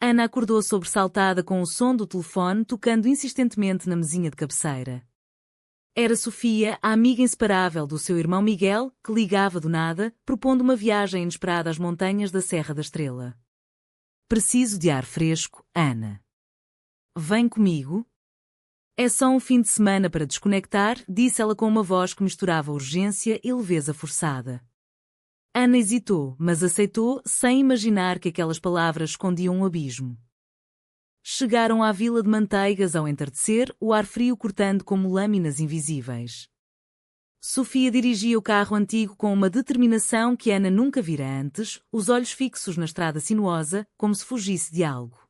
Ana acordou sobressaltada com o som do telefone tocando insistentemente na mesinha de cabeceira. Era Sofia, a amiga inseparável do seu irmão Miguel, que ligava do nada, propondo uma viagem inesperada às montanhas da Serra da Estrela. Preciso de ar fresco, Ana. Vem comigo? É só um fim de semana para desconectar, disse ela com uma voz que misturava urgência e leveza forçada. Ana hesitou, mas aceitou, sem imaginar que aquelas palavras escondiam um abismo. Chegaram à Vila de Manteigas ao entardecer, o ar frio cortando como lâminas invisíveis. Sofia dirigia o carro antigo com uma determinação que Ana nunca vira antes, os olhos fixos na estrada sinuosa, como se fugisse de algo.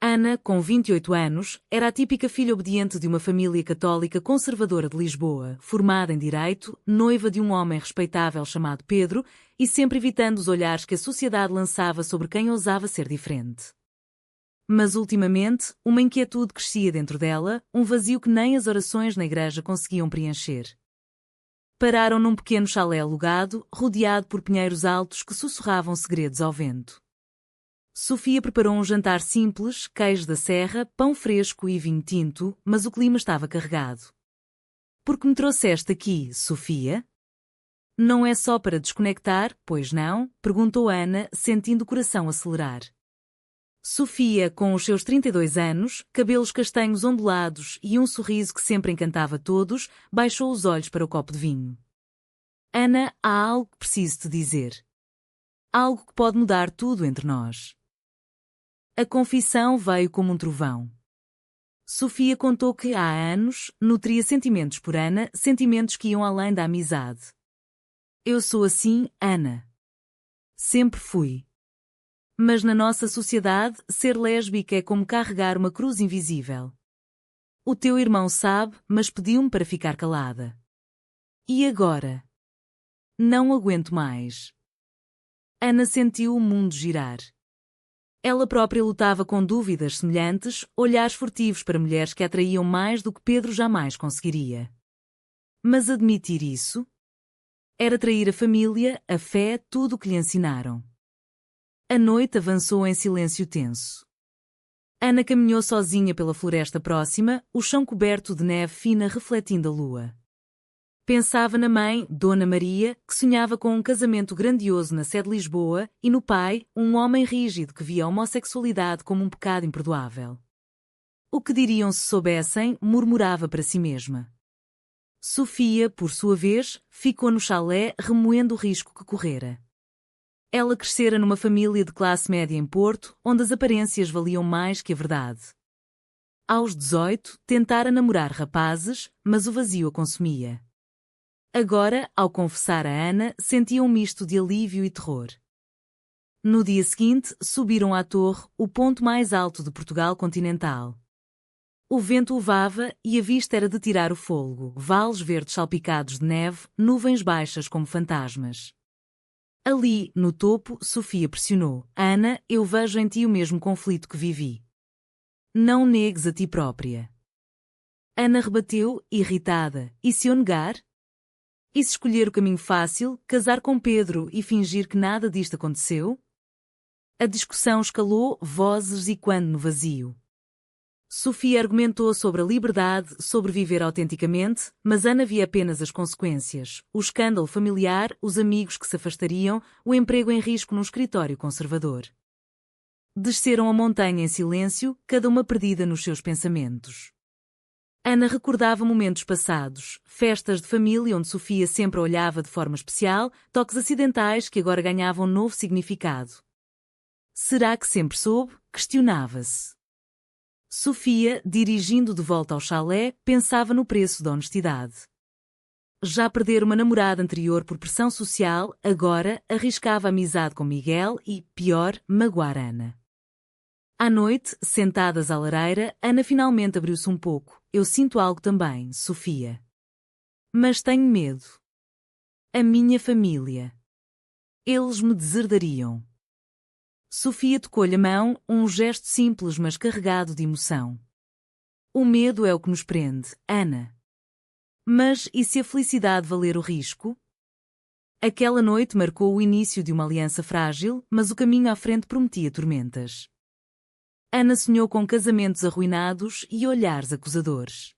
Ana, com 28 anos, era a típica filha obediente de uma família católica conservadora de Lisboa, formada em direito, noiva de um homem respeitável chamado Pedro e sempre evitando os olhares que a sociedade lançava sobre quem ousava ser diferente. Mas ultimamente, uma inquietude crescia dentro dela, um vazio que nem as orações na igreja conseguiam preencher. Pararam num pequeno chalé alugado, rodeado por pinheiros altos que sussurravam segredos ao vento. Sofia preparou um jantar simples, queijo da serra, pão fresco e vinho tinto, mas o clima estava carregado. Por que me trouxeste aqui, Sofia? Não é só para desconectar, pois não? Perguntou Ana, sentindo o coração acelerar. Sofia, com os seus 32 anos, cabelos castanhos ondulados e um sorriso que sempre encantava todos, baixou os olhos para o copo de vinho. Ana, há algo que preciso te dizer. Algo que pode mudar tudo entre nós. A confissão veio como um trovão. Sofia contou que, há anos, nutria sentimentos por Ana, sentimentos que iam além da amizade. Eu sou assim, Ana. Sempre fui. Mas na nossa sociedade, ser lésbica é como carregar uma cruz invisível. O teu irmão sabe, mas pediu-me para ficar calada. E agora? Não aguento mais. Ana sentiu o mundo girar. Ela própria lutava com dúvidas semelhantes, olhares furtivos para mulheres que a atraíam mais do que Pedro jamais conseguiria. Mas admitir isso? Era trair a família, a fé, tudo o que lhe ensinaram. A noite avançou em silêncio tenso. Ana caminhou sozinha pela floresta próxima, o chão coberto de neve fina refletindo a lua. Pensava na mãe, Dona Maria, que sonhava com um casamento grandioso na sede de Lisboa, e no pai, um homem rígido que via a homossexualidade como um pecado imperdoável. O que diriam se soubessem, murmurava para si mesma. Sofia, por sua vez, ficou no chalé remoendo o risco que correra. Ela crescera numa família de classe média em Porto, onde as aparências valiam mais que a verdade. Aos 18, tentara namorar rapazes, mas o vazio a consumia. Agora, ao confessar a Ana, sentia um misto de alívio e terror. No dia seguinte, subiram à torre, o ponto mais alto de Portugal continental. O vento uvava e a vista era de tirar o fôlego, vales verdes salpicados de neve, nuvens baixas como fantasmas. Ali, no topo, Sofia pressionou. Ana, eu vejo em ti o mesmo conflito que vivi. Não negues a ti própria. Ana rebateu, irritada. E se eu negar? E se escolher o caminho fácil, casar com Pedro e fingir que nada disto aconteceu? A discussão escalou, vozes e quando no vazio. Sofia argumentou sobre a liberdade, sobre viver autenticamente, mas Ana via apenas as consequências, o escândalo familiar, os amigos que se afastariam, o emprego em risco num escritório conservador. Desceram a montanha em silêncio, cada uma perdida nos seus pensamentos. Ana recordava momentos passados, festas de família onde Sofia sempre a olhava de forma especial, toques acidentais que agora ganhavam novo significado. Será que sempre soube? Questionava-se. Sofia, dirigindo de volta ao chalé, pensava no preço da honestidade. Já perdera uma namorada anterior por pressão social, agora arriscava a amizade com Miguel e, pior, magoar Ana. À noite, sentadas à lareira, Ana finalmente abriu-se um pouco. Eu sinto algo também, Sofia. Mas tenho medo. A minha família. Eles me deserdariam. Sofia tocou-lhe a mão, um gesto simples mas carregado de emoção. O medo é o que nos prende, Ana. Mas e se a felicidade valer o risco? Aquela noite marcou o início de uma aliança frágil, mas o caminho à frente prometia tormentas. Ana sonhou com casamentos arruinados e olhares acusadores.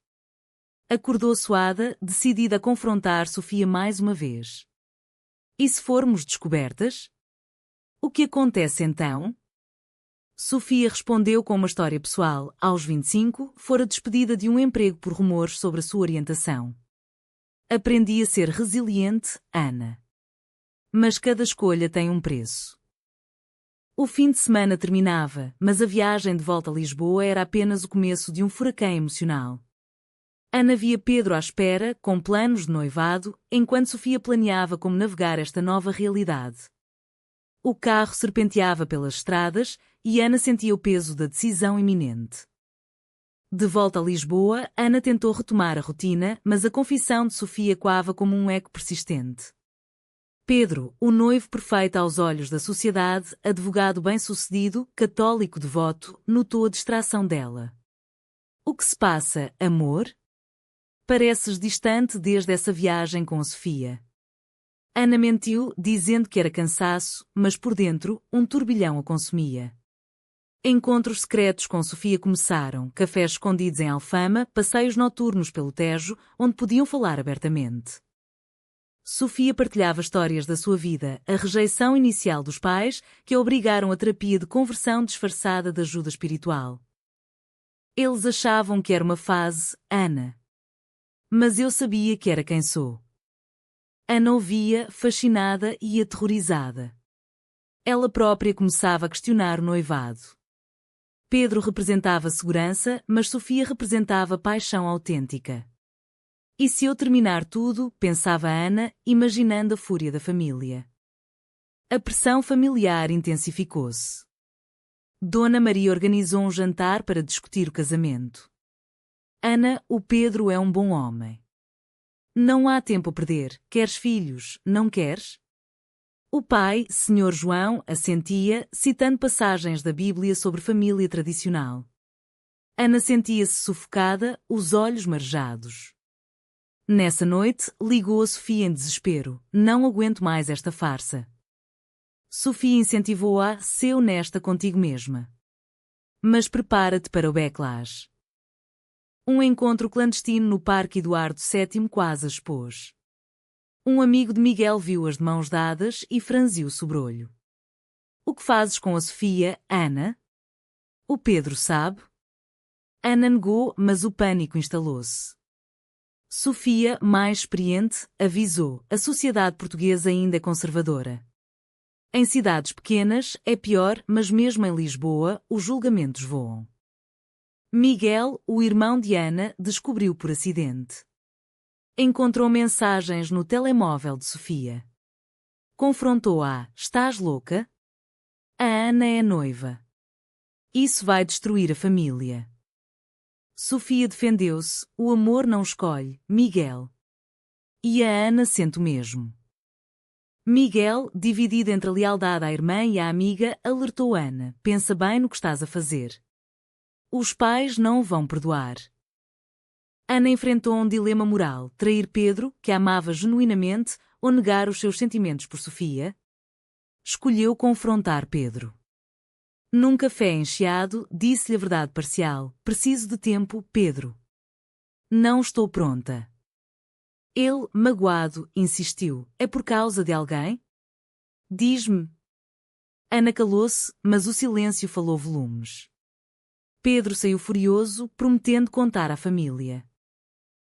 Acordou suada, decidida a confrontar Sofia mais uma vez. E se formos descobertas? O que acontece então? Sofia respondeu com uma história pessoal. Aos 25, fora despedida de um emprego por rumores sobre a sua orientação. Aprendi a ser resiliente, Ana. Mas cada escolha tem um preço. O fim de semana terminava, mas a viagem de volta a Lisboa era apenas o começo de um furacão emocional. Ana via Pedro à espera, com planos de noivado, enquanto Sofia planeava como navegar esta nova realidade. O carro serpenteava pelas estradas e Ana sentia o peso da decisão iminente. De volta a Lisboa, Ana tentou retomar a rotina, mas a confissão de Sofia coava como um eco persistente. Pedro, o noivo perfeito aos olhos da sociedade, advogado bem-sucedido, católico devoto, notou a distração dela. O que se passa, amor? Pareces distante desde essa viagem com a Sofia. Ana mentiu, dizendo que era cansaço, mas por dentro, um turbilhão a consumia. Encontros secretos com Sofia começaram, cafés escondidos em Alfama, passeios noturnos pelo Tejo, onde podiam falar abertamente. Sofia partilhava histórias da sua vida, a rejeição inicial dos pais, que a obrigaram a terapia de conversão disfarçada de ajuda espiritual. Eles achavam que era uma fase, Ana. Mas eu sabia que era quem sou. Ana ouvia, fascinada e aterrorizada. Ela própria começava a questionar o noivado. Pedro representava segurança, mas Sofia representava paixão autêntica. E se eu terminar tudo, pensava Ana, imaginando a fúria da família. A pressão familiar intensificou-se. Dona Maria organizou um jantar para discutir o casamento. Ana, o Pedro é um bom homem. Não há tempo a perder. Queres filhos, não queres? O pai, Sr. João, assentia, citando passagens da Bíblia sobre família tradicional. Ana sentia-se sufocada, os olhos marejados. Nessa noite, ligou a Sofia em desespero. Não aguento mais esta farsa. Sofia incentivou-a, ser honesta contigo mesma. Mas prepara-te para o backlash. Um encontro clandestino no Parque Eduardo VII quase a expôs. Um amigo de Miguel viu-as de mãos dadas e franziu o sobrolho. O que fazes com a Sofia, Ana? O Pedro sabe? Ana negou, mas o pânico instalou-se. Sofia, mais experiente, avisou: a sociedade portuguesa ainda é conservadora. Em cidades pequenas, é pior, mas mesmo em Lisboa, os julgamentos voam. Miguel, o irmão de Ana, descobriu por acidente. Encontrou mensagens no telemóvel de Sofia. Confrontou-a: estás louca? A Ana é noiva. Isso vai destruir a família. Sofia defendeu-se: o amor não escolhe, Miguel. E a Ana sente o mesmo. Miguel, dividido entre a lealdade à irmã e à amiga, alertou Ana: pensa bem no que estás a fazer. Os pais não o vão perdoar. Ana enfrentou um dilema moral: trair Pedro, que a amava genuinamente, ou negar os seus sentimentos por Sofia? Escolheu confrontar Pedro. Num café encheado, disse-lhe a verdade parcial: preciso de tempo, Pedro. Não estou pronta. Ele, magoado, insistiu: é por causa de alguém? Diz-me. Ana calou-se, mas o silêncio falou volumes. Pedro saiu furioso, prometendo contar à família.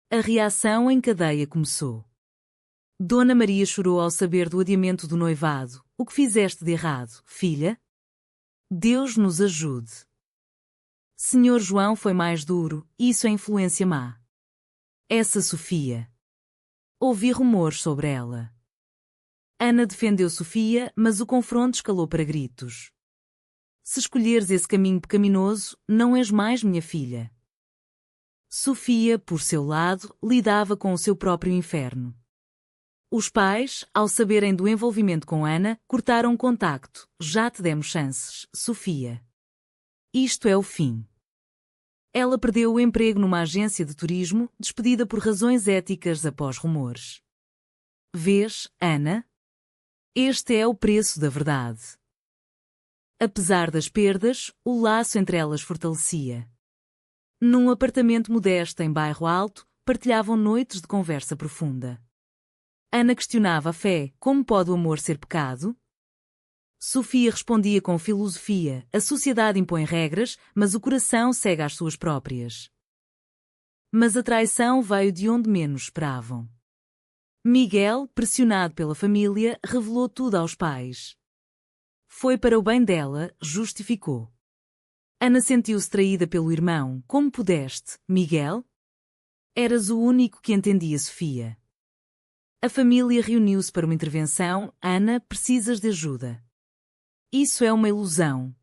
A reação em cadeia começou. Dona Maria chorou ao saber do adiamento do noivado. O que fizeste de errado, filha? Deus nos ajude. Senhor João foi mais duro, isso é influência má. Essa Sofia. Ouvi rumores sobre ela. Ana defendeu Sofia, mas o confronto escalou para gritos. Se escolheres esse caminho pecaminoso, não és mais minha filha. Sofia, por seu lado, lidava com o seu próprio inferno. Os pais, ao saberem do envolvimento com Ana, cortaram o contacto. Já te demos chances, Sofia. Isto é o fim. Ela perdeu o emprego numa agência de turismo, despedida por razões éticas após rumores. Vês, Ana? Este é o preço da verdade. Apesar das perdas, o laço entre elas fortalecia. Num apartamento modesto em bairro alto, partilhavam noites de conversa profunda. Ana questionava a fé: como pode o amor ser pecado? Sofia respondia com filosofia: a sociedade impõe regras, mas o coração segue às suas próprias. Mas a traição veio de onde menos esperavam. Miguel, pressionado pela família, revelou tudo aos pais. Foi para o bem dela, justificou. Ana sentiu-se traída pelo irmão. Como pudeste, Miguel? Eras o único que entendia Sofia. A família reuniu-se para uma intervenção. Ana, precisas de ajuda. Isso é uma ilusão.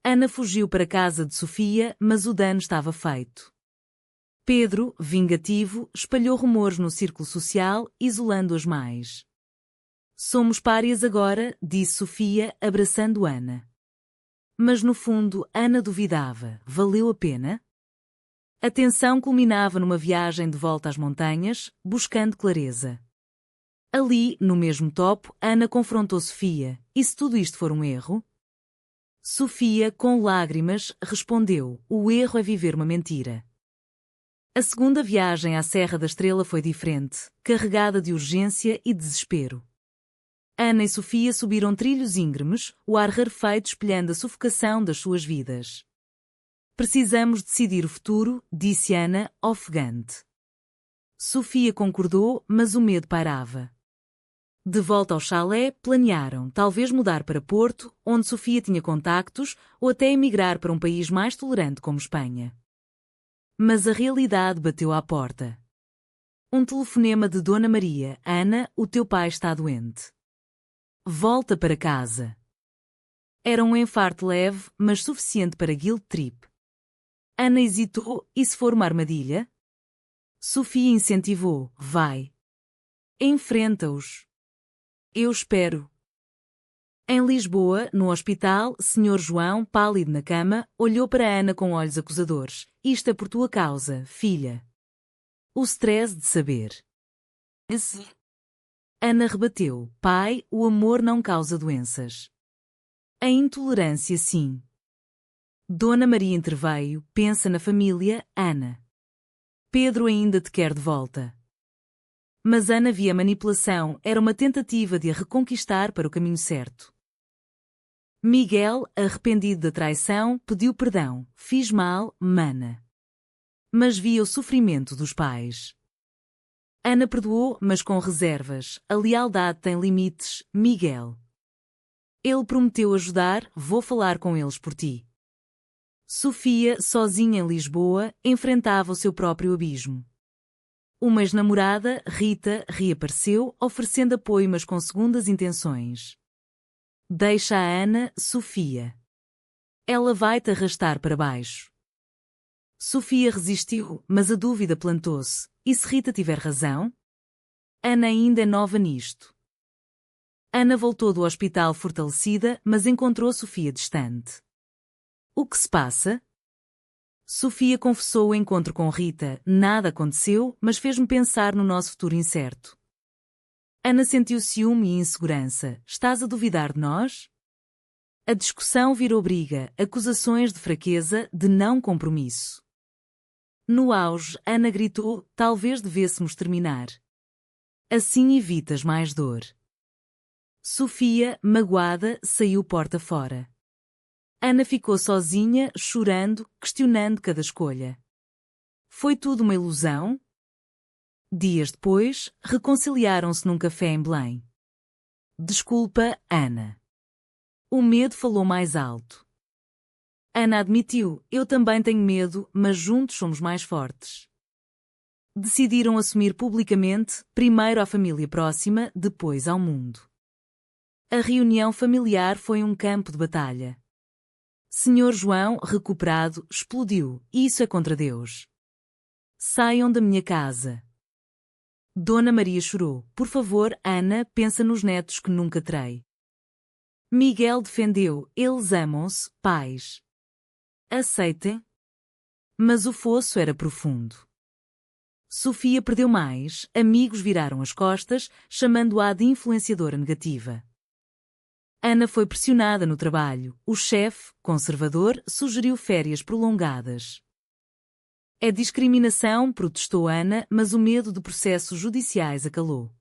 Ana fugiu para a casa de Sofia, mas o dano estava feito. Pedro, vingativo, espalhou rumores no círculo social, isolando-as mais. Somos párias agora, disse Sofia, abraçando Ana. Mas no fundo, Ana duvidava. Valeu a pena? A tensão culminava numa viagem de volta às montanhas, buscando clareza. Ali, no mesmo topo, Ana confrontou Sofia. E se tudo isto for um erro? Sofia, com lágrimas, respondeu: o erro é viver uma mentira. A segunda viagem à Serra da Estrela foi diferente, carregada de urgência e desespero. Ana e Sofia subiram trilhos íngremes, o ar rarefeito espelhando a sufocação das suas vidas. Precisamos decidir o futuro, disse Ana, ofegante. Sofia concordou, mas o medo pairava. De volta ao chalé, planearam talvez mudar para Porto, onde Sofia tinha contactos, ou até emigrar para um país mais tolerante como Espanha. Mas a realidade bateu à porta. Um telefonema de Dona Maria: Ana, o teu pai está doente. Volta para casa. Era um infarto leve, mas suficiente para guilt trip. Ana hesitou: e se for uma armadilha? Sofia incentivou: vai. Enfrenta-os. Eu espero. Em Lisboa, no hospital, Sr. João, pálido na cama, olhou para Ana com olhos acusadores. Isto é por tua causa, filha. O stress de saber. Ana rebateu: pai, o amor não causa doenças. A intolerância sim. Dona Maria interveio: pensa na família, Ana. Pedro ainda te quer de volta. Mas Ana via manipulação, era uma tentativa de a reconquistar para o caminho certo. Miguel, arrependido da traição, pediu perdão: fiz mal, mana. Mas via o sofrimento dos pais. Ana perdoou, mas com reservas. A lealdade tem limites, Miguel. Ele prometeu ajudar, vou falar com eles por ti. Sofia, sozinha em Lisboa, enfrentava o seu próprio abismo. Uma ex-namorada, Rita, reapareceu, oferecendo apoio mas com segundas intenções. Deixa a Ana, Sofia. Ela vai-te arrastar para baixo. Sofia resistiu, mas a dúvida plantou-se. E se Rita tiver razão? Ana ainda é nova nisto. Ana voltou do hospital fortalecida, mas encontrou Sofia distante. O que se passa? Sofia confessou o encontro com Rita. Nada aconteceu, mas fez-me pensar no nosso futuro incerto. Ana sentiu ciúme e insegurança. Estás a duvidar de nós? A discussão virou briga, acusações de fraqueza, de não compromisso. No auge, Ana gritou: talvez devêssemos terminar. Assim evitas mais dor. Sofia, magoada, saiu porta fora. Ana ficou sozinha, chorando, questionando cada escolha. Foi tudo uma ilusão? Dias depois, reconciliaram-se num café em Belém. Desculpa, Ana. O medo falou mais alto. Ana admitiu: eu também tenho medo, mas juntos somos mais fortes. Decidiram assumir publicamente, primeiro à família próxima, depois ao mundo. A reunião familiar foi um campo de batalha. Sr. João, recuperado, explodiu: isso é contra Deus. Saiam da minha casa. Dona Maria chorou: por favor, Ana, pensa nos netos que nunca terei. Miguel defendeu: eles amam-se, pais. Aceitem. Mas o fosso era profundo. Sofia perdeu mais, amigos viraram as costas, chamando-a de influenciadora negativa. Ana foi pressionada no trabalho. O chefe, conservador, sugeriu férias prolongadas. É discriminação, protestou Ana, mas o medo de processos judiciais a calou.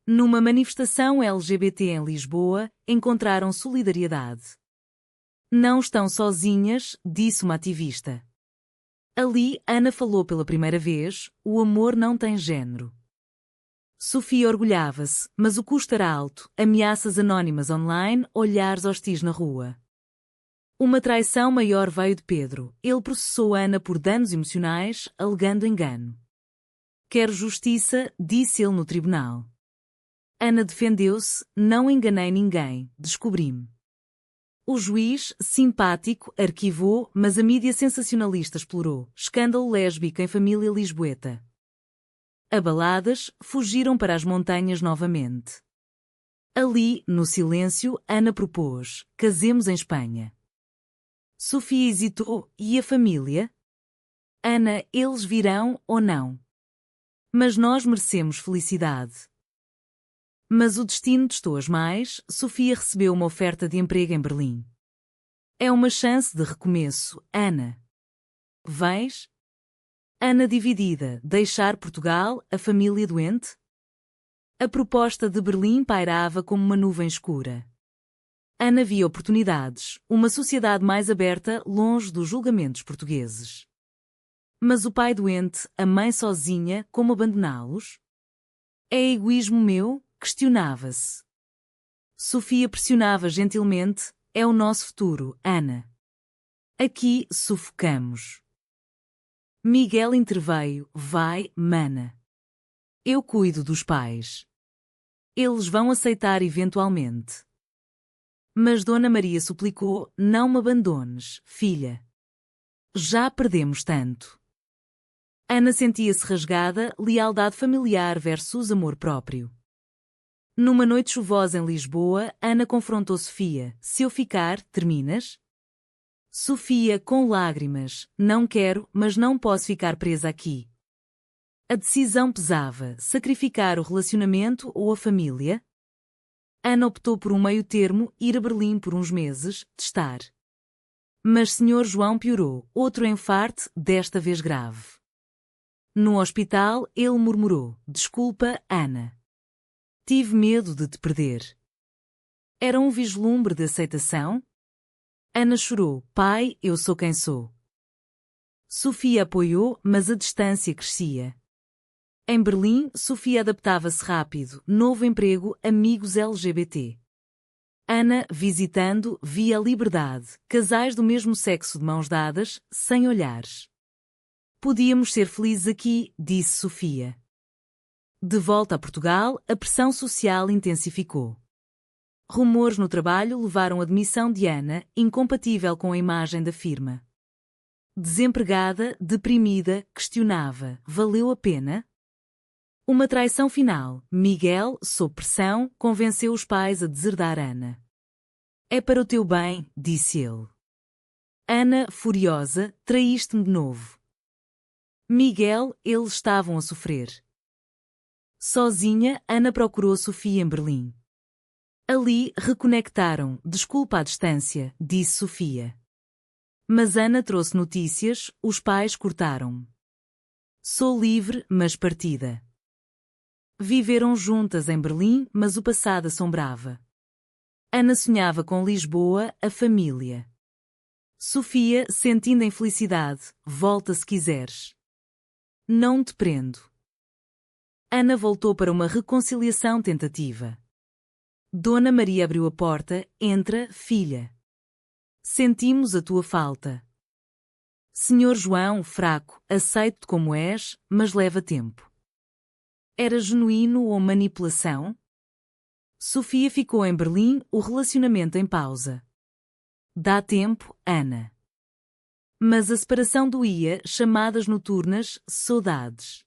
Numa manifestação LGBT em Lisboa, encontraram solidariedade. Não estão sozinhas, disse uma ativista. Ali, Ana falou pela primeira vez: o amor não tem género. Sofia orgulhava-se, mas o custo era alto: ameaças anónimas online, olhares hostis na rua. Uma traição maior veio de Pedro. Ele processou Ana por danos emocionais, alegando engano. Quero justiça, disse ele no tribunal. Ana defendeu-se: não enganei ninguém, descobri-me. O juiz, simpático, arquivou, mas a mídia sensacionalista explorou. Escândalo lésbico em família lisboeta. Abaladas, fugiram para as montanhas novamente. Ali, no silêncio, Ana propôs: casemos em Espanha. Sofia hesitou: e a família? Ana: eles virão ou não? Mas nós merecemos felicidade. Mas o destino testou-as mais. Sofia recebeu uma oferta de emprego em Berlim. É uma chance de recomeço, Ana. Vens? Ana dividida: deixar Portugal, a família doente? A proposta de Berlim pairava como uma nuvem escura. Ana via oportunidades, uma sociedade mais aberta, longe dos julgamentos portugueses. Mas o pai doente, a mãe sozinha, como abandoná-los? É egoísmo meu? Questionava-se. Sofia pressionava gentilmente: é o nosso futuro, Ana. Aqui sufocamos. Miguel interveio: vai, mana. Eu cuido dos pais. Eles vão aceitar eventualmente. Mas Dona Maria suplicou: não me abandones, filha. Já perdemos tanto. Ana sentia-se rasgada, lealdade familiar versus amor próprio. Numa noite chuvosa em Lisboa, Ana confrontou Sofia: se eu ficar, terminas? Sofia, com lágrimas: não quero, mas não posso ficar presa aqui. A decisão pesava: sacrificar o relacionamento ou a família? Ana optou por um meio-termo: ir a Berlim por uns meses, testar. Mas Sr. João piorou: outro enfarte, desta vez grave. No hospital, ele murmurou: desculpa, Ana. Tive medo de te perder. Era um vislumbre de aceitação? Ana chorou: pai, eu sou quem sou. Sofia apoiou, mas a distância crescia. Em Berlim, Sofia adaptava-se rápido: novo emprego, amigos LGBT. Ana, visitando, via a liberdade: casais do mesmo sexo de mãos dadas, sem olhares. Podíamos ser felizes aqui, disse Sofia. De volta a Portugal, a pressão social intensificou. Rumores no trabalho levaram à demissão de Ana, incompatível com a imagem da firma. Desempregada, deprimida, questionava: valeu a pena? Uma traição final: Miguel, sob pressão, convenceu os pais a deserdar Ana. É para o teu bem, disse ele. Ana, furiosa: traíste-me de novo. Miguel, eles estavam a sofrer. Sozinha, Ana procurou Sofia em Berlim. Ali, reconectaram: desculpa à distância, disse Sofia. Mas Ana trouxe notícias: os pais cortaram-me. Sou livre, mas partida. Viveram juntas em Berlim, mas o passado assombrava. Ana sonhava com Lisboa, a família. Sofia, sentindo a infelicidade: volta se quiseres. Não te prendo. Ana voltou para uma reconciliação tentativa. Dona Maria abriu a porta: entra, filha. Sentimos a tua falta. Senhor João, fraco, aceito-te como és, mas leva tempo. Era genuíno ou manipulação? Sofia ficou em Berlim, o relacionamento em pausa. Dá tempo, Ana. Mas a separação doía: chamadas noturnas, saudades.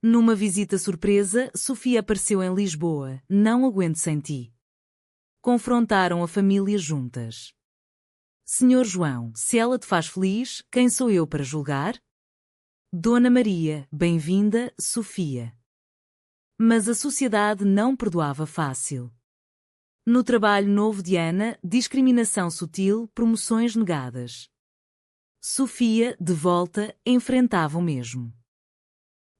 Numa visita surpresa, Sofia apareceu em Lisboa: não aguento sem ti. Confrontaram a família juntas. Senhor João, se ela te faz feliz, quem sou eu para julgar? Dona Maria, bem-vinda, Sofia. Mas a sociedade não perdoava fácil. No trabalho novo de Ana, discriminação sutil, promoções negadas. Sofia, de volta, enfrentava o mesmo.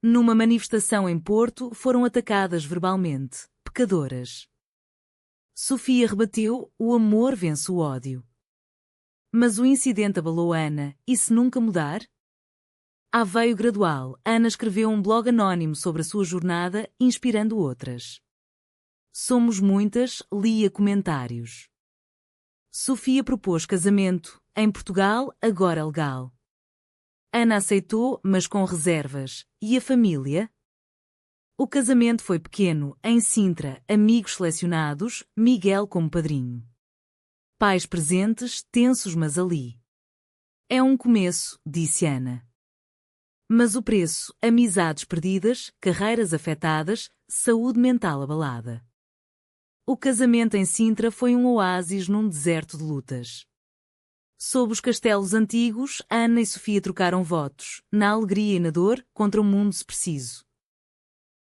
Numa manifestação em Porto, foram atacadas verbalmente, pecadoras. Sofia rebateu: o amor vence o ódio. Mas o incidente abalou Ana, e se nunca mudar? Veio gradual, Ana escreveu um blog anónimo sobre a sua jornada, inspirando outras. Somos muitas, lia comentários. Sofia propôs casamento, em Portugal, agora legal. Ana aceitou, mas com reservas. E a família? O casamento foi pequeno, em Sintra, amigos selecionados, Miguel como padrinho. Pais presentes, tensos mas ali. É um começo, disse Ana. Mas o preço, amizades perdidas, carreiras afetadas, saúde mental abalada. O casamento em Sintra foi um oásis num deserto de lutas. Sob os castelos antigos, Ana e Sofia trocaram votos, na alegria e na dor, contra um mundo preciso.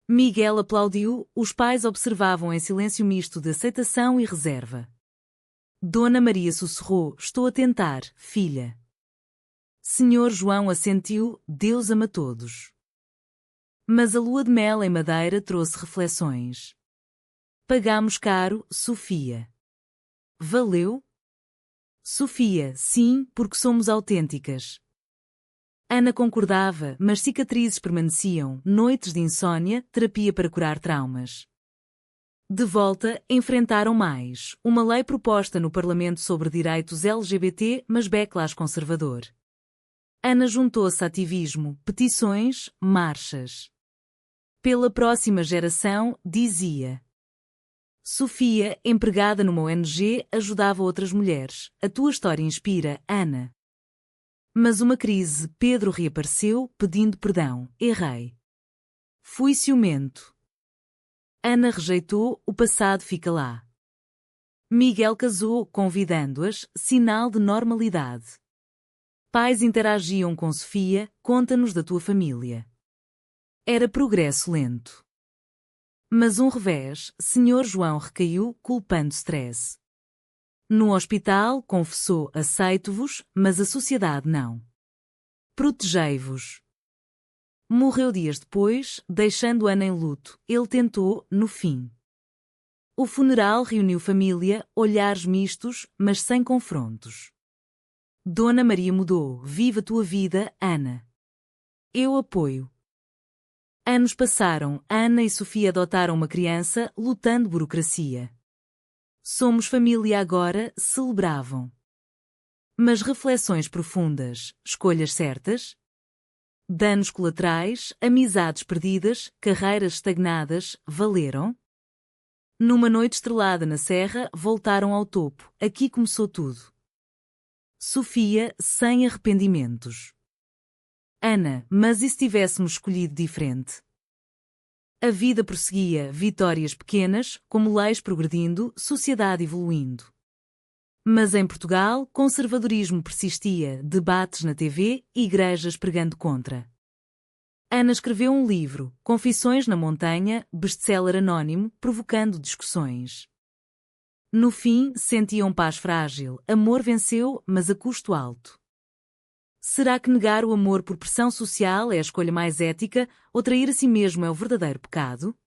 Miguel aplaudiu, os pais observavam em silêncio misto de aceitação e reserva. Dona Maria sussurrou: estou a tentar, filha. Senhor João assentiu: Deus ama todos. Mas a lua de mel em Madeira trouxe reflexões. Pagamos caro, Sofia. Valeu? Sofia, sim, porque somos autênticas. Ana concordava, mas cicatrizes permaneciam, noites de insônia, terapia para curar traumas. De volta, enfrentaram mais, uma lei proposta no Parlamento sobre direitos LGBT, mas backlash conservador. Ana juntou-se a ativismo, petições, marchas. Pela próxima geração, dizia. Sofia, empregada numa ONG, ajudava outras mulheres. A tua história inspira, Ana. Mas uma crise, Pedro reapareceu, pedindo perdão. Errei. Fui ciumento. Ana rejeitou, o passado fica lá. Miguel casou, convidando-as, sinal de normalidade. Pais interagiam com Sofia, conta-nos da tua família. Era progresso lento. Mas um revés, Senhor João recaiu, culpando stress. No hospital, confessou: aceito-vos, mas a sociedade não. Protegei-vos. Morreu dias depois, deixando Ana em luto. Ele tentou, no fim. O funeral reuniu família, olhares mistos, mas sem confrontos. Dona Maria mudou. Viva a tua vida, Ana. Eu apoio. Anos passaram, Ana e Sofia adotaram uma criança, lutando burocracia. Somos família agora, celebravam. Mas reflexões profundas, escolhas certas? Danos colaterais, amizades perdidas, carreiras estagnadas, valeram? Numa noite estrelada na serra, voltaram ao topo, aqui começou tudo. Sofia, sem arrependimentos. Ana, mas e se tivéssemos escolhido diferente? A vida prosseguia, vitórias pequenas, como leis progredindo, sociedade evoluindo. Mas em Portugal, conservadorismo persistia, debates na TV, igrejas pregando contra. Ana escreveu um livro, Confissões na Montanha, best-seller anónimo, provocando discussões. No fim, sentiam paz frágil, amor venceu, mas a custo alto. Será que negar o amor por pressão social é a escolha mais ética, ou trair a si mesmo é o verdadeiro pecado?